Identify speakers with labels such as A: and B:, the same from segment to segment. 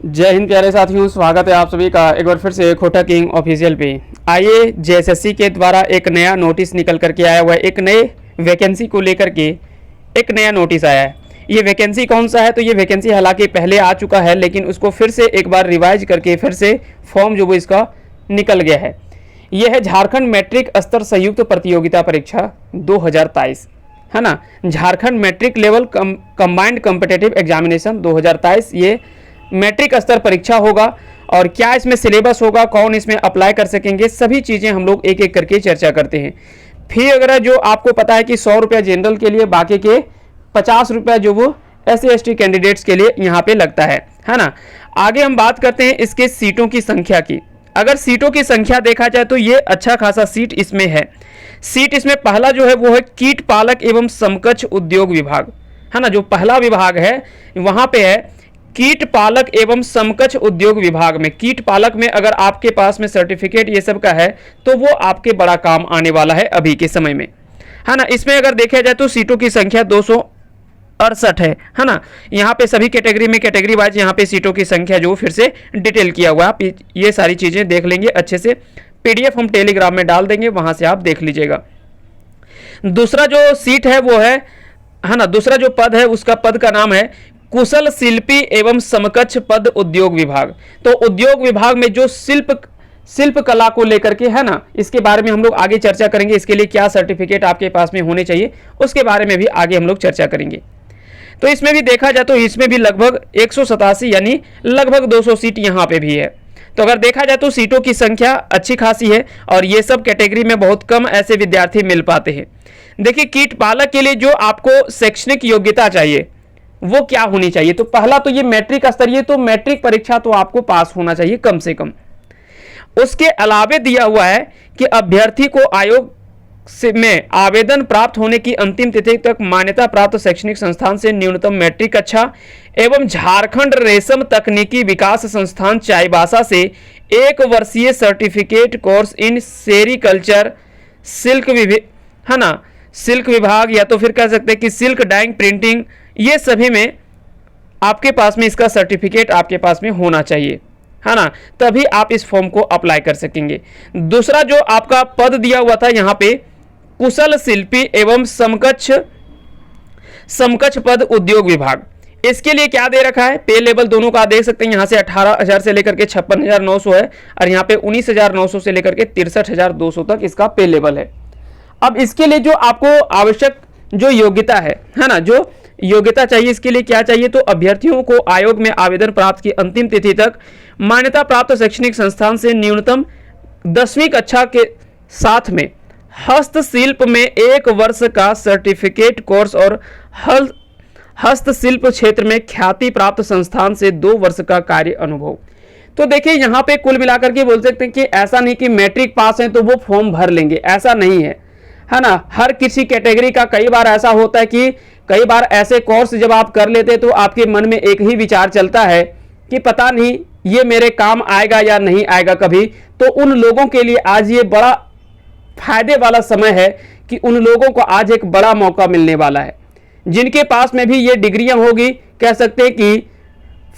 A: जय हिंद प्यारे साथियों, स्वागत है आप सभी का एक बार फिर से खोटा किंग ऑफिशियल पे। आइए, जेएसएससी के द्वारा एक नया नोटिस निकल करके आया हुआ है। एक नए वैकेंसी को लेकर के एक नया नोटिस आया है। ये वैकेंसी कौन सा है? तो ये वैकेंसी हालांकि पहले आ चुका है, लेकिन उसको फिर से एक बार रिवाइज करके फिर से फॉर्म जो वो इसका निकल गया है। यह है झारखंड मैट्रिक स्तर संयुक्त प्रतियोगिता परीक्षा 2023, है ना। Jharkhand matric level combined competitive examination 2023 ये मैट्रिक स्तर परीक्षा होगा। और क्या इसमें सिलेबस होगा, कौन इसमें अप्लाई कर सकेंगे, सभी चीज़ें हम लोग एक एक करके चर्चा करते हैं। फी वगैरह जो आपको पता है कि 100 रुपया जनरल के लिए, बाकी के 50 रुपया जो वो SC/ST कैंडिडेट्स के लिए यहाँ पे लगता है ना। आगे हम बात करते हैं इसके सीटों की संख्या की। अगर सीटों की संख्या देखा जाए तो ये अच्छा खासा सीट इसमें है। सीट इसमें पहला जो है वो है कीट पालक एवं समकक्ष उद्योग विभाग, है ना। जो पहला विभाग है वहाँ पे है कीट पालक एवं समकक्ष उद्योग विभाग में। कीट पालक में अगर आपके पास में सर्टिफिकेट ये सब का है तो वो आपके बड़ा काम आने वाला है अभी के समय में, है ना। इसमें अगर देखा जाए तो सीटों की संख्या 268 है ना। यहाँ पे सभी कैटेगरी में कैटेगरी वाइज यहाँ पे सीटों की संख्या जो फिर से डिटेल किया हुआ है। आप ये सारी चीज़ें देख लेंगे अच्छे से। PDF हम टेलीग्राम में डाल देंगे, वहाँ से आप देख लीजिएगा। दूसरा जो सीट है वो है ना, दूसरा जो पद है उसका पद का नाम है कुशल शिल्पी एवं समकक्ष पद उद्योग विभाग। तो उद्योग विभाग में जो शिल्प कला को लेकर के है ना, इसके बारे में हम लोग आगे चर्चा करेंगे। इसके लिए क्या सर्टिफिकेट आपके पास में होने चाहिए उसके बारे में भी आगे हम लोग चर्चा करेंगे। तो इसमें भी देखा जाए तो इसमें भी लगभग 187 यानी लगभग 200 सीट यहाँ पे भी है। तो अगर देखा जाए तो सीटों की संख्या अच्छी खासी है और ये सब कैटेगरी में बहुत कम ऐसे विद्यार्थी मिल पाते हैं। देखिए, कीट पालक के लिए जो आपको शैक्षणिक योग्यता चाहिए वो क्या होनी चाहिए? तो पहला तो ये मैट्रिक स्तरीय, तो मैट्रिक परीक्षा तो आपको पास होना चाहिए कम से कम। उसके अलावे दिया हुआ है कि अभ्यर्थी को आयोग से में आवेदन प्राप्त होने की अंतिम तिथि तक मान्यता प्राप्त शैक्षणिक संस्थान से न्यूनतम मैट्रिक कक्षा एवं झारखंड रेशम तकनीकी विकास संस्थान चाईबासा से 1 वर्षीय certificate course in sericulture silk है ना, सिल्क विभाग, या तो फिर कह सकते हैं कि सिल्क डाइंग प्रिंटिंग, ये सभी में आपके पास में इसका सर्टिफिकेट आपके पास में होना चाहिए, है ना। तभी आप इस फॉर्म को अप्लाई कर सकेंगे। दूसरा जो आपका पद दिया हुआ था यहाँ पे कुशल शिल्पी एवं समकक्ष पद उद्योग विभाग, इसके लिए क्या दे रखा है? पे लेवल दोनों का देख सकते हैं। यहाँ से 18,000 से लेकर के 56,900 है और यहाँ पे 19,900 से लेकर के 63,200 तक इसका पे लेवल है। अब इसके लिए जो आपको आवश्यक जो योग्यता है ना, जो योग्यता चाहिए, इसके लिए क्या चाहिए? तो अभ्यर्थियों को आयोग में आवेदन प्राप्त की अंतिम तिथि तक मान्यता प्राप्त शैक्षणिक संस्थान से न्यूनतम 10वीं कक्षा के साथ में हस्तशिल्प में 1 वर्ष का सर्टिफिकेट कोर्स और हस्तशिल्प क्षेत्र में ख्याति प्राप्त संस्थान से 2 वर्ष का कार्य अनुभव। तो देखिए, यहाँ पे कुल मिलाकर के बोल सकते हैं कि ऐसा नहीं कि मैट्रिक पास है तो वो फॉर्म भर लेंगे, ऐसा नहीं है ना। हर किसी कैटेगरी का कई बार ऐसा होता है कि कई बार ऐसे कोर्स जब आप कर लेते तो आपके मन में एक ही विचार चलता है कि पता नहीं ये मेरे काम आएगा या नहीं आएगा कभी। तो उन लोगों के लिए आज ये बड़ा फायदे वाला समय है कि उन लोगों को आज एक बड़ा मौका मिलने वाला है। जिनके पास में भी ये डिग्रियां होगी, कह सकते हैं कि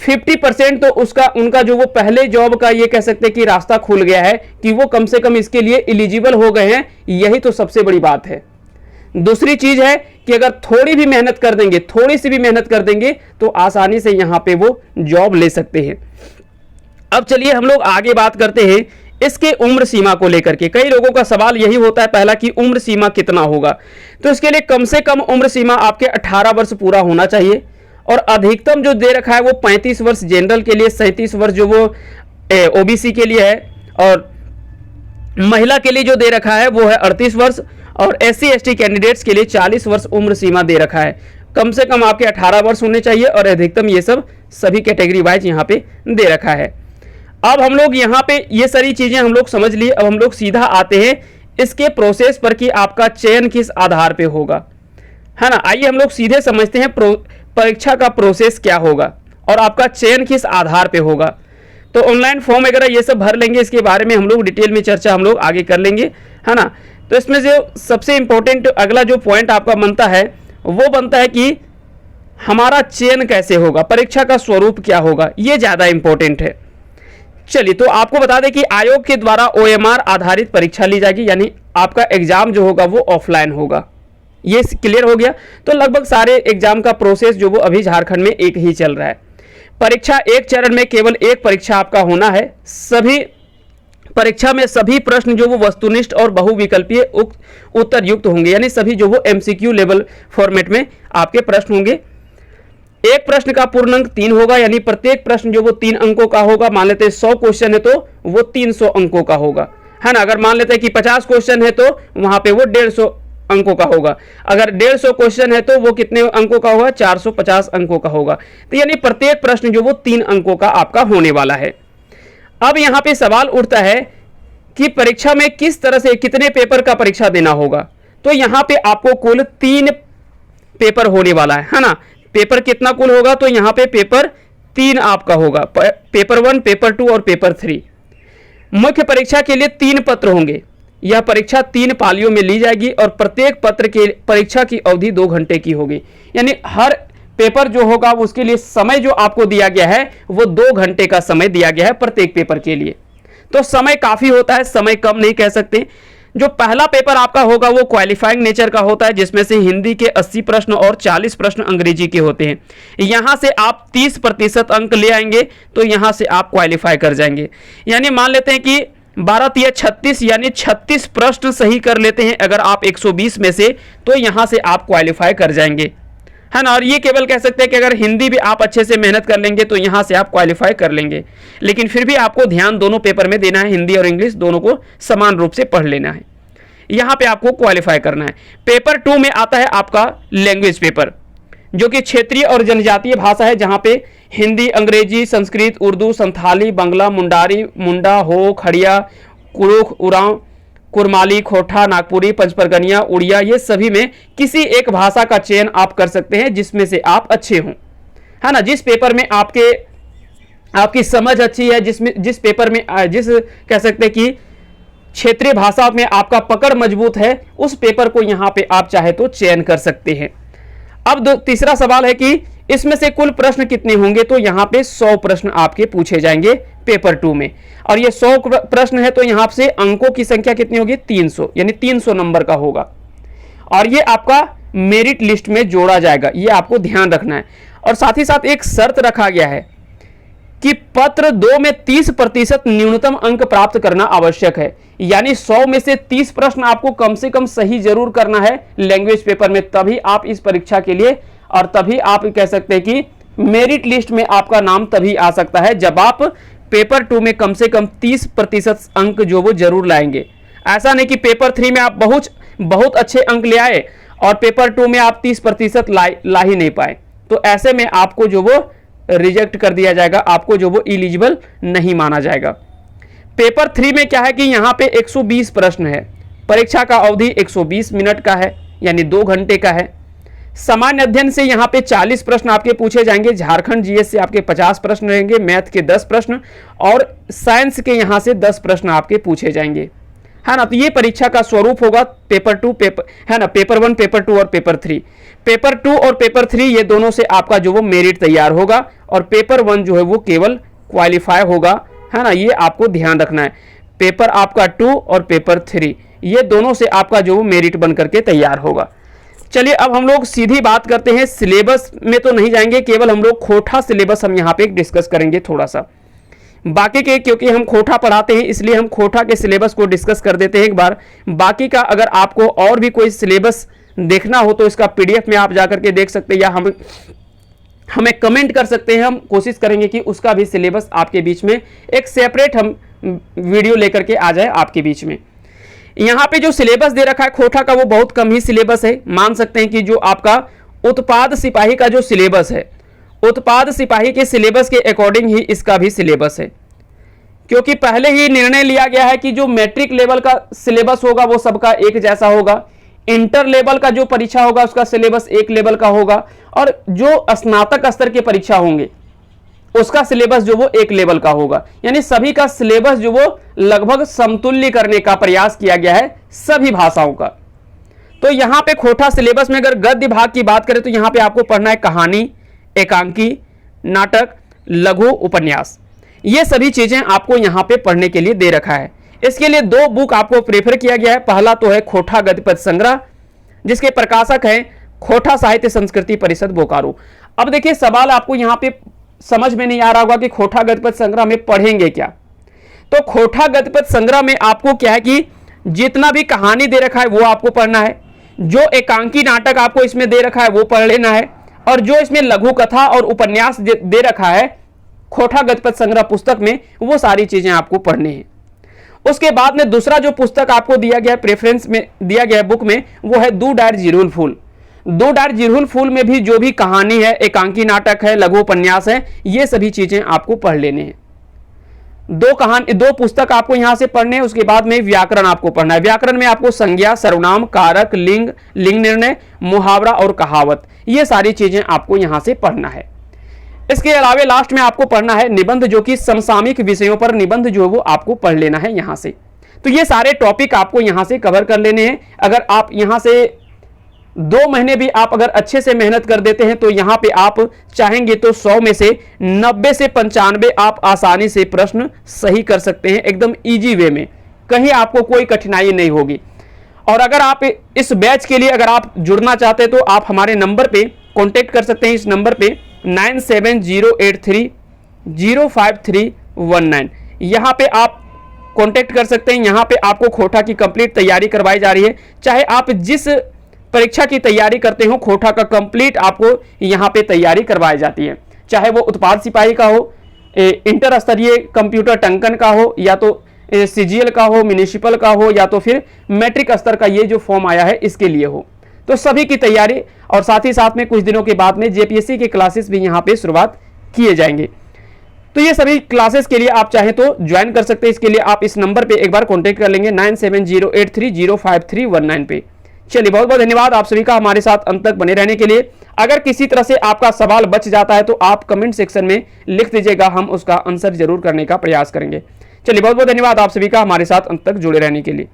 A: 50% तो उनका जो वो पहले जॉब का ये कह सकते हैं कि रास्ता खुल गया है कि वो कम से कम इसके लिए एलिजिबल हो गए हैं। यही तो सबसे बड़ी बात है। दूसरी चीज है कि अगर थोड़ी भी मेहनत कर देंगे, थोड़ी सी भी मेहनत कर देंगे तो आसानी से यहां पे वो जॉब ले सकते हैं। अब चलिए हम लोग आगे बात करते हैं इसके उम्र सीमा को लेकर के। कई लोगों का सवाल यही होता है पहला कि उम्र सीमा कितना होगा? तो इसके लिए कम से कम उम्र सीमा आपके 18 वर्ष पूरा होना चाहिए और अधिकतम जो दे रखा है वो 35 वर्ष जनरल के लिए, 37 वर्ष जो वो OBC के लिए है, और महिला के लिए जो दे रखा है वो है 38 वर्ष और SC/ST कैंडिडेट्स के लिए 40 वर्ष उम्र सीमा दे रखा है। कम से कम आपके 18 वर्ष होने चाहिए और अधिकतम ये सब सभी कैटेगरी वाइज यहाँ पे दे रखा है। अब हम लोग यहाँ पे ये सारी चीज़ें हम लोग समझ लिए। अब हम लोग सीधा आते हैं इसके प्रोसेस पर कि आपका चयन किस आधार पे होगा, है ना। आइए हम लोग सीधे समझते हैं परीक्षा का प्रोसेस क्या होगा और आपका चयन किस आधार पे होगा। तो ऑनलाइन फॉर्म वगैरह ये सब भर लेंगे, इसके बारे में हम लोग डिटेल में चर्चा हम लोग आगे कर लेंगे, है ना। तो इसमें जो सबसे इंपॉर्टेंट अगला जो पॉइंट आपका बनता है वो बनता है कि हमारा चयन कैसे होगा, परीक्षा का स्वरूप क्या होगा, ये ज़्यादा इंपॉर्टेंट है। चलिए, तो आपको बता दें कि आयोग के द्वारा OMR आधारित परीक्षा ली जाएगी, यानी आपका एग्जाम जो होगा वो ऑफलाइन होगा। ये क्लियर हो गया। तो लगभग सारे एग्जाम का प्रोसेस जो वो अभी झारखंड में एक ही चल रहा है। परीक्षा एक चरण में केवल एक परीक्षा आपका होना है। सभी परीक्षा में सभी प्रश्न जो वो वस्तुनिष्ठ और बहुविकल्पीय उत्तर युक्त होंगे, यानी सभी जो वो MCQ लेवल फॉर्मेट में आपके प्रश्न होंगे। एक प्रश्न का पूर्णांक 3 होगा, यानी प्रत्येक प्रश्न जो वो 3 अंकों का होगा। मान लेते हैं 100 क्वेश्चन है तो वो 300 अंकों का होगा, है ना। अगर मान लेते हैं कि 50 क्वेश्चन है तो वहां पे वो 150 अंकों का होगा। अगर 150 क्वेश्चन है तो वो कितने अंकों का होगा, 450 अंकों का होगा। तो यानी प्रत्येक प्रश्न जो वो 3 अंकों का आपका होने वाला है। अब यहाँ पे सवाल उठता है कि परीक्षा में किस तरह से कितने पेपर का परीक्षा देना होगा। तो यहाँ पे आपको कुल 3 पेपर होने वाला है ना। पेपर कितना कुल होगा, तो यहाँ पे पेपर 3 आपका होगा, पेपर 1, पेपर 2 और पेपर 3। मुख्य परीक्षा के लिए 3 पत्र होंगे। यह परीक्षा 3 पालियों में ली जाएगी और प्रत्येक पत्र के परीक्षा की अवधि 2 घंटे की होगी। यानी हर पेपर जो होगा उसके लिए समय जो आपको दिया गया है वो 2 घंटे का समय दिया गया है प्रत्येक पेपर के लिए। तो समय काफी होता है, समय कम नहीं कह सकते। जो पहला पेपर आपका होगा वो क्वालिफाइंग नेचर का होता है, जिसमें से हिंदी के 80 प्रश्न और 40 प्रश्न अंग्रेजी के होते हैं। यहां से आप 30% अंक ले आएंगे तो यहां से आप क्वालिफाई कर जाएंगे। यानी मान लेते हैं कि 12 तिया 36, यानी 36 प्रश्न सही कर लेते हैं अगर आप 120 में से, तो यहां से आप क्वालिफाई कर जाएंगे, है ना। और ये केवल कह सकते हैं कि अगर हिंदी भी आप अच्छे से मेहनत कर लेंगे तो यहां से आप क्वालिफाई कर लेंगे। लेकिन फिर भी आपको ध्यान दोनों पेपर में देना है, हिंदी और इंग्लिश दोनों को समान रूप से पढ़ लेना है। यहां पे आपको क्वालिफाई करना है। पेपर 2 में आता है आपका लैंग्वेज पेपर, जो कि क्षेत्रीय और जनजातीय भाषा है, जहां पे हिंदी, अंग्रेजी, संस्कृत, उर्दू, संथाली, बंगला, मुंडारी, मुंडा, हो, खड़िया, कुरुख, उरांव, कुरमाली, खोटा, नागपुरी, पंचपरगनिया, उड़िया, ये सभी में किसी एक भाषा का चयन आप कर सकते हैं जिसमें से आप अच्छे हों, है ना। जिस पेपर में आपकी समझ अच्छी है, जिस पेपर में जिस कह सकते हैं कि क्षेत्रीय भाषा में आपका पकड़ मजबूत है, उस पेपर को यहां पे आप चाहे तो चयन कर सकते हैं। अब तीसरा सवाल है कि इसमें से कुल प्रश्न कितने होंगे, तो यहां पे 100 प्रश्न आपके पूछे जाएंगे पेपर 2 में। और ये 100 प्रश्न है तो यहां से अंकों की संख्या कितनी होगी, 300, यानी 300 नंबर का होगा। और ये आपका मेरिट लिस्ट में जोड़ा जाएगा, ये आपको ध्यान रखना है। और साथ ही साथ एक शर्त रखा गया है कि पत्र 2 में 30% न्यूनतम अंक प्राप्त करना आवश्यक है। यानी 100 में से 30 प्रश्न आपको कम से कम सही जरूर करना है लैंग्वेज पेपर में, तभी आप इस परीक्षा के लिए, और तभी आप कह सकते हैं कि मेरिट लिस्ट में आपका नाम तभी आ सकता है जब आप पेपर 2 में कम से कम 30% अंक जो वो जरूर लाएंगे। ऐसा नहीं कि पेपर 3 में आप बहुत अच्छे अंक ले आए और पेपर 2 में आप 30% ला ही नहीं पाए, तो ऐसे में आपको जो वो रिजेक्ट कर दिया जाएगा, आपको जो वो एलिजिबल नहीं माना जाएगा। पेपर 3 में क्या है कि यहाँ पे 120 प्रश्न है, परीक्षा का अवधि 120 मिनट का है, यानी 2 घंटे का है। सामान्य अध्ययन से यहाँ पे 40 प्रश्न आपके पूछे जाएंगे, झारखंड जीएस से आपके 50 प्रश्न रहेंगे, मैथ के 10 प्रश्न और साइंस के यहाँ से 10 प्रश्न आपके पूछे जाएंगे, है ना। तो ये परीक्षा का स्वरूप होगा पेपर 2 है ना, पेपर 1, पेपर 2 और पेपर 3। पेपर 2 और पेपर 3 ये दोनों से आपका जो वो मेरिट तैयार होगा, और पेपर 1 जो है वो केवल क्वालिफाई होगा, है ना। ये आपको ध्यान रखना है। पेपर आपका 2 और पेपर 3 ये दोनों से आपका जो वो मेरिट बन करके तैयार होगा। चलिए अब हम लोग सीधी बात करते हैं, सिलेबस में तो नहीं जाएंगे, केवल हम लोग खोटा सिलेबस हम यहाँ पे डिस्कस करेंगे थोड़ा सा। बाकी के, क्योंकि हम खोटा पढ़ाते हैं इसलिए हम खोटा के सिलेबस को डिस्कस कर देते हैं एक बार। बाकी का अगर आपको और भी कोई सिलेबस देखना हो तो इसका PDF में आप जाकर के देख सकते हैं, या हमें कमेंट कर सकते हैं। हम कोशिश करेंगे कि उसका भी सिलेबस आपके बीच में एक सेपरेट हम वीडियो लेकर के आ जाए आपके बीच में। यहाँ पे जो सिलेबस दे रखा है खोटा का वो बहुत कम ही सिलेबस है। मान सकते हैं कि जो आपका उत्पाद सिपाही का जो सिलेबस है, उत्पाद सिपाही के सिलेबस के अकॉर्डिंग ही इसका भी सिलेबस है, क्योंकि पहले ही निर्णय लिया गया है कि जो मैट्रिक लेवल का सिलेबस होगा वो सबका एक जैसा होगा, इंटर लेवल का जो परीक्षा होगा उसका सिलेबस एक लेवल का होगा, और जो स्नातक स्तर के परीक्षा होंगे उसका सिलेबस जो वो एक लेवल का होगा। यानी सभी का सिलेबस जो वो लगभग समतुल्य करने का प्रयास किया गया है सभी भाषाओं का। तो यहाँ पे खोटा सिलेबस में अगर गद्य भाग की बात करें तो यहाँ पे आपको पढ़ना है कहानी, एकांकी, नाटक, लघु उपन्यास, ये सभी चीजें आपको यहाँ पे पढ़ने के लिए दे रखा है। इसके लिए 2 बुक आपको प्रेफर किया गया है। पहला तो है खोटा गद्य पद्य संग्रह, जिसके प्रकाशक हैं खोटा साहित्य संस्कृति परिषद बोकारो। अब देखिए सवाल आपको यहाँ पे समझ में नहीं आ रहा होगा कि खोटा गद्य पद्य संग्रह में पढ़ेंगे क्या। तो खोटा गद्य पद्य संग्रह में आपको क्या है कि जितना भी कहानी दे रखा है वो आपको पढ़ना है, जो एकांकी नाटक आपको इसमें दे रखा है वो पढ़ लेना है, और जो इसमें लघु कथा और उपन्यास दे रखा है खोटा गद्य पद्य संग्रह पुस्तक में, वो सारी चीजें आपको पढ़नी है। उसके बाद में दूसरा जो पुस्तक आपको दिया गया है, प्रेफरेंस में दिया गया है बुक में, वो है दो डायर जिरुल फूल। दो डायर जिरुल फूल में भी जो भी कहानी है, एकांकी नाटक है, लघु उपन्यास है, ये सभी चीजें आपको पढ़ लेने हैं। 2 पुस्तक आपको यहां से पढ़ने हैं। उसके बाद में व्याकरण आपको पढ़ना है। व्याकरण में आपको संज्ञा, सर्वनाम, कारक, लिंग, लिंग निर्णय, मुहावरा और कहावत, ये सारी चीजें आपको यहां से पढ़ना है। इसके अलावा लास्ट में आपको पढ़ना है निबंध, जो कि समसामयिक विषयों पर निबंध जो वो आपको पढ़ लेना है यहां से। तो ये सारे टॉपिक आपको यहां से कवर कर लेने हैं। अगर आप यहां से 2 महीने भी आप अगर अच्छे से मेहनत कर देते हैं तो यहां पे आप चाहेंगे तो 100 में से 90 से 95 आप आसानी से प्रश्न सही कर सकते हैं, एकदम इजी वे में, कहीं आपको कोई कठिनाई नहीं होगी। और अगर आप इस बैच के लिए अगर आप जुड़ना चाहते हैं तो आप हमारे नंबर पे कांटेक्ट कर सकते हैं। इस नंबर पे 9708305319, यहाँ पे आप कांटेक्ट कर सकते हैं। यहाँ पे आपको खोटा की कंप्लीट तैयारी करवाई जा रही है। चाहे आप जिस परीक्षा की तैयारी करते हो, खोटा का कंप्लीट आपको यहाँ पे तैयारी करवाई जाती है। चाहे वो उत्पाद सिपाही का हो, इंटर स्तरीय कंप्यूटर टंकन का हो, या तो सीजीएल का हो, म्युनिसिपल का हो, या तो फिर मैट्रिक स्तर का ये जो फॉर्म आया है इसके लिए हो, तो सभी की तैयारी। और साथ ही साथ में कुछ दिनों के बाद में जेपीएससी के क्लासेस भी यहाँ पे शुरुआत किए जाएंगे। तो ये सभी क्लासेस के लिए आप चाहें तो ज्वाइन कर सकते हैं। इसके लिए आप इस नंबर पे एक बार कांटेक्ट कर लेंगे 9708305319 पे। चलिए, बहुत बहुत धन्यवाद आप सभी का हमारे साथ अंत तक बने रहने के लिए। अगर किसी तरह से आपका सवाल बच जाता है तो आप कमेंट सेक्शन में लिख दीजिएगा, हम उसका आंसर जरूर करने का प्रयास करेंगे। चलिए, बहुत बहुत धन्यवाद आप सभी का हमारे साथ अंत तक जुड़े रहने के लिए।